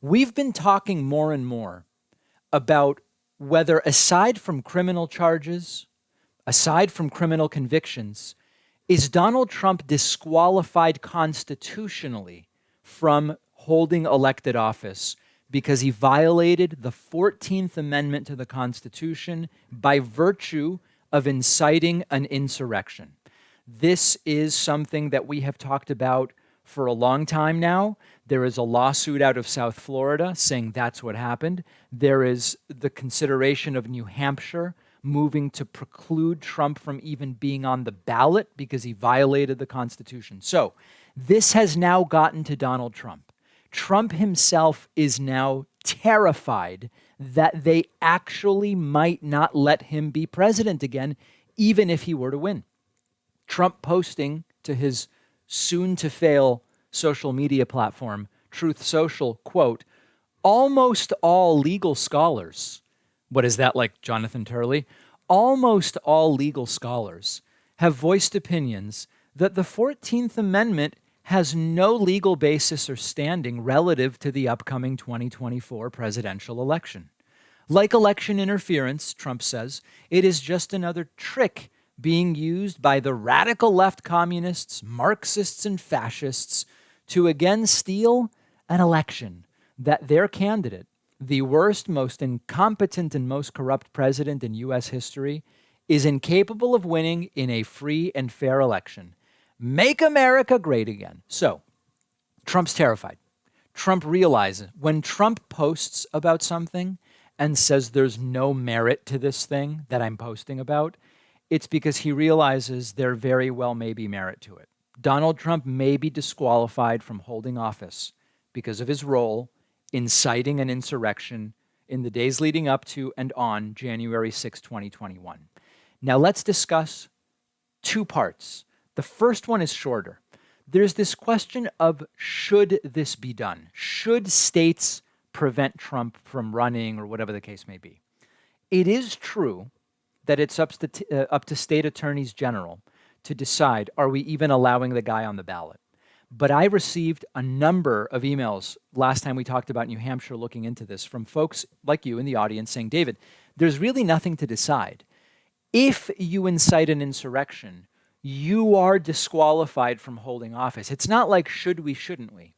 We've been talking more and more about whether, aside from criminal charges, aside from criminal convictions, is Donald Trump disqualified constitutionally from holding elected office because he violated the 14th Amendment to the Constitution by virtue of inciting an insurrection. This is something that we have talked about for a long time now. There is a lawsuit out of South Florida saying that's what happened. There is the consideration of New Hampshire moving to preclude Trump from even being on the ballot because he violated the Constitution. So this has now gotten to Donald Trump. Trump himself is now terrified that they actually might not let him be president again, even if he were to win. Trump posting to his soon-to-fail social media platform, Truth Social, quote, almost all legal scholars, what is that, like Jonathan Turley? Almost all legal scholars have voiced opinions that the 14th Amendment has no legal basis or standing relative to the upcoming 2024 presidential election. Like election interference, Trump says, it is just another trick being used by the radical left communists, Marxists, and fascists to again steal an election that their candidate, the worst, most incompetent, and most corrupt president in U.S. history, is incapable of winning in a free and fair election. Make America great again. So, Trump's terrified. Trump realizes when Trump posts about something and says there's no merit to this thing that I'm posting about, it's because he realizes there very well may be merit to it. Donald Trump may be disqualified from holding office because of his role inciting an insurrection in the days leading up to and on January 6, 2021. Now let's discuss two parts. The first one is shorter. There's this question of should this be done? Should states prevent Trump from running or whatever the case may be? It is true that it's up to state attorneys general to decide, are we even allowing the guy on the ballot? But I received a number of emails last time we talked about New Hampshire looking into this from folks like you in the audience saying, David, there's really nothing to decide. If you incite an insurrection, you are disqualified from holding office. It's not like should we, shouldn't we?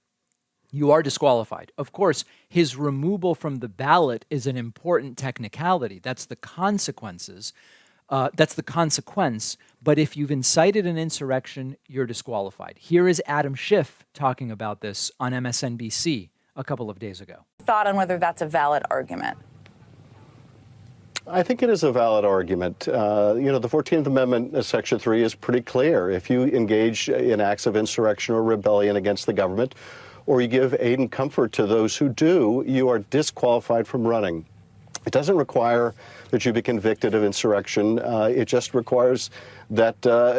You are disqualified. Of course, his removal from the ballot is an important technicality. That's the consequences. That's the consequence. But if you've incited an insurrection, you're disqualified. Here is Adam Schiff talking about this on MSNBC a couple of days ago. Thought on whether that's a valid argument? I think it is a valid argument. The 14th Amendment, Section 3, is pretty clear. If you engage in acts of insurrection or rebellion against the government, or you give aid and comfort to those who do, you are disqualified from running. It doesn't require that you be convicted of insurrection. It just requires that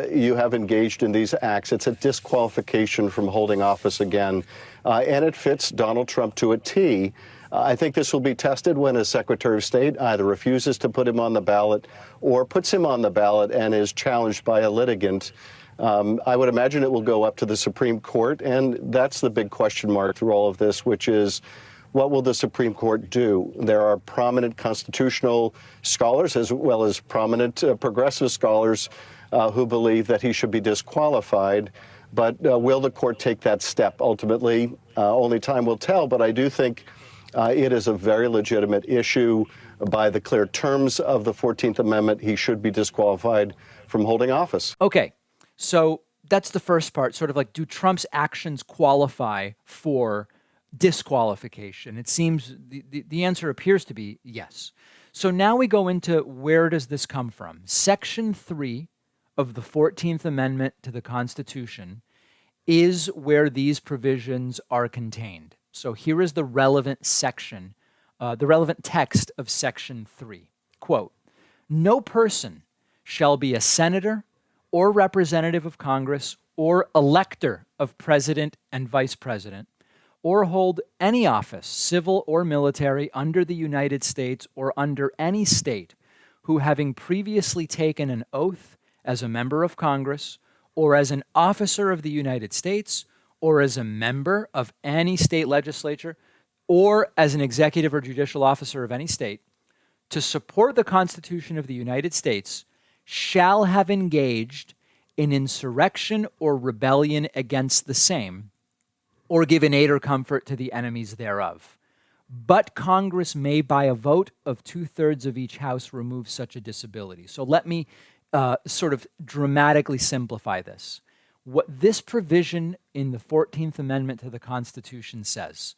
you have engaged in these acts. It's a disqualification from holding office again, and it fits Donald Trump to a T. I think this will be tested when a Secretary of State either refuses to put him on the ballot or puts him on the ballot and is challenged by a litigant. I would imagine it will go up to the Supreme Court, and that's the big question mark through all of this, which is, what will the Supreme Court do? There are prominent constitutional scholars as well as prominent progressive scholars who believe that he should be disqualified. But will the court take that step? Ultimately, only time will tell. But I do think it is a very legitimate issue. By the clear terms of the 14th Amendment, he should be disqualified from holding office. Okay, so that's the first part, sort of like, do Trump's actions qualify for disqualification? It seems the answer appears to be yes. So now we go into, where does this come from? Section 3 of the 14th Amendment to the Constitution is where these provisions are contained. So here is the relevant section, the relevant text of Section 3. Quote, no person shall be a senator or representative of Congress or elector of president and vice president, or hold any office, civil or military, under the United States or under any state, who having previously taken an oath as a member of Congress or as an officer of the United States or as a member of any state legislature, or as an executive or judicial officer of any state, to support the Constitution of the United States shall have engaged in insurrection or rebellion against the same, or given aid or comfort to the enemies thereof. But Congress may, by a vote of 2/3 of each house, remove such a disability. So let me sort of dramatically simplify this. What this provision in the 14th Amendment to the Constitution says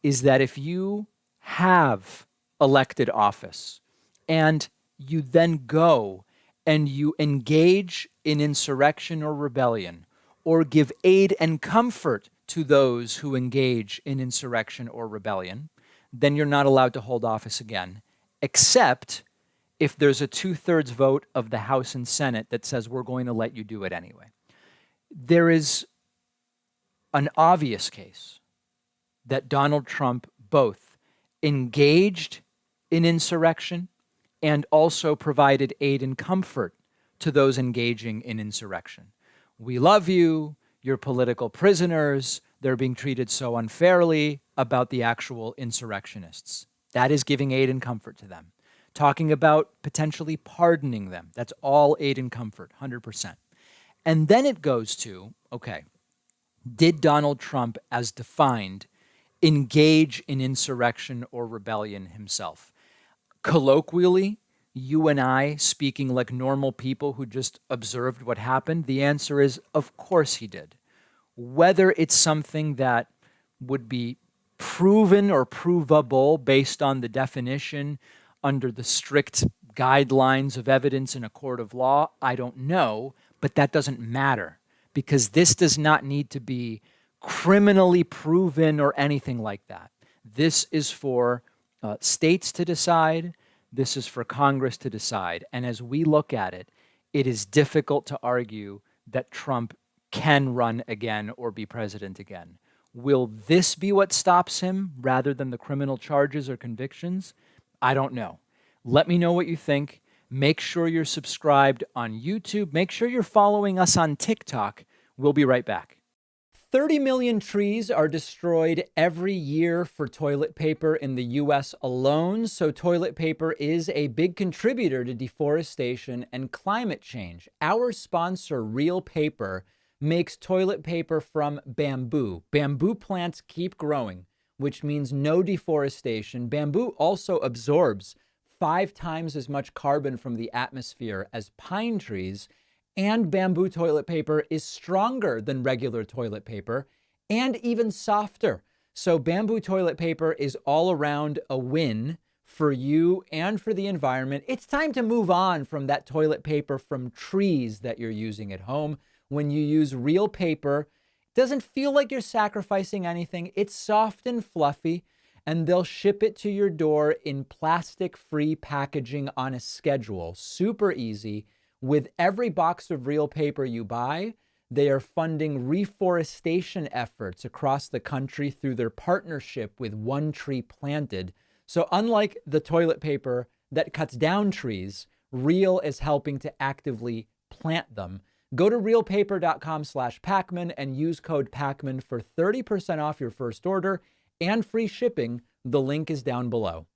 is that if you have elected office and you then go and you engage in insurrection or rebellion, or give aid and comfort to those who engage in insurrection or rebellion, then you're not allowed to hold office again, except if there's a 2/3 vote of the House and Senate that says we're going to let you do it anyway. There is an obvious case that Donald Trump both engaged in insurrection and also provided aid and comfort to those engaging in insurrection. We love you, you're political prisoners, they're being treated so unfairly, about the actual insurrectionists. That is giving aid and comfort to them. Talking about potentially pardoning them, that's all aid and comfort, 100%. And then it goes to, okay, did Donald Trump, as defined, engage in insurrection or rebellion himself? Colloquially, you and I speaking like normal people who just observed what happened, the answer is, of course he did. Whether it's something that would be proven or provable based on the definition under the strict guidelines of evidence in a court of law, I don't know, but that doesn't matter because this does not need to be criminally proven or anything like that. This is for states to decide. This is for Congress to decide. And as we look at it, it is difficult to argue that Trump can run again or be president again. Will this be what stops him rather than the criminal charges or convictions? I don't know. Let me know what you think. Make sure you're subscribed on YouTube. Make sure you're following us on TikTok. We'll be right back. 30 million trees are destroyed every year for toilet paper in the U.S. alone. So toilet paper is a big contributor to deforestation and climate change. Our sponsor, Real Paper, makes toilet paper from bamboo. Bamboo plants keep growing, which means no deforestation. Bamboo also absorbs 5 times as much carbon from the atmosphere as pine trees. And bamboo toilet paper is stronger than regular toilet paper and even softer. So bamboo toilet paper is all around a win for you and for the environment. It's time to move on from that toilet paper from trees that you're using at home. When you use Real Paper, it doesn't feel like you're sacrificing anything. It's soft and fluffy, and they'll ship it to your door in plastic-free packaging on a schedule. Super easy. With every box of Real Paper you buy, they are funding reforestation efforts across the country through their partnership with One Tree Planted. So unlike the toilet paper that cuts down trees, Real is helping to actively plant them. Go to realpaper.com/Pacman and use code Pacman for 30% off your first order and free shipping. The link is down below.